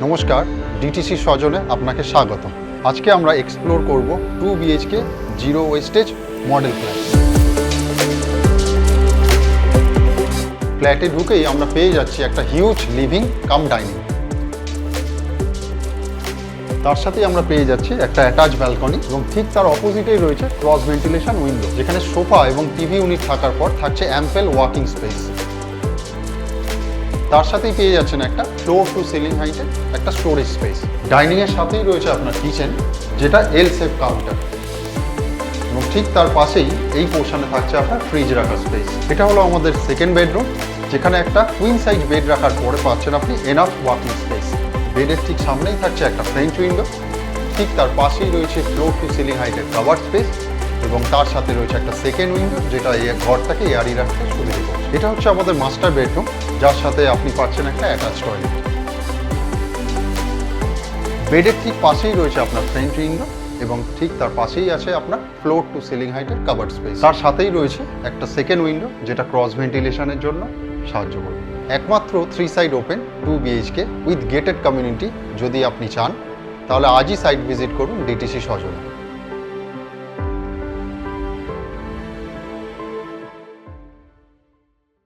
নমস্কার, ডিটিসি সজনে আপনাকে স্বাগত। আজকে আমরা এক্সপ্লোর করব 2 BHK zero wastage model flat. ফ্ল্যাটে ঢুকেই আমরা পেয়ে যাচ্ছি একটা হিউজ লিভিং কাম ডাইনিং। তার সাথেই আমরা পেয়ে যাচ্ছি একটা অ্যাটাচ ব্যালকনি এবং ঠিক তার অপোজিটেই রয়েছে ক্রস ভেন্টিলেশন উইন্ডো, যেখানে সোফা এবং টিভি ইউনিট থাকার পর থাকছে অ্যাম্পেল ওয়াকিং স্পেস। তার সাথেই পেয়ে যাচ্ছেন একটা ফ্লোর টু সিলিং হাইটের একটা স্টোরেজ স্পেস। ডাইনিংয়ের সাথেই রয়েছে আপনার কিচেন, যেটা এল শেপ কাউন্টার, এবং ঠিক তার পাশেই এই পোর্শনে থাকছে আপনার ফ্রিজ রাখার স্পেস। এটা হলো আমাদের সেকেন্ড বেডরুম, যেখানে একটা কুইন সাইজ বেড রাখার পরে পাচ্ছেন আপনি এনাফ ওয়াকিং স্পেস। বেডের ঠিক সামনেই থাকছে একটা ফ্রেঞ্চ উইন্ডো, ঠিক তার পাশেই রয়েছে ফ্লোর টু সিলিং হাইটের কাভার স্পেস, এবং তার সাথে রয়েছে একটা সেকেন্ড উইন্ডো, যেটা এই ঘরটাকে এয়ারি রাখতে সুবিধা করে। এটা হচ্ছে আমাদের মাস্টার বেডরুম, যার সাথে আপনি পাচ্ছেন একটা অ্যাটাচ টয়লেট। বেডের ঠিক পাশেই রয়েছে আপনার ফ্রেঞ্চ উইন্ডো, এবং ঠিক তার পাশেই আছে আপনার ফ্লোর টু সিলিং হাইটের কাভার স্পেস। তার সাথেই রয়েছে একটা সেকেন্ড উইন্ডো, যেটা ক্রস ভেন্টিলেশনের জন্য সাহায্য করবে। একমাত্র 3 side open 2 BHK with gated community যদি আপনি চান, তাহলে আজই সাইট ভিজিট করুন ডিটিসি সজনে।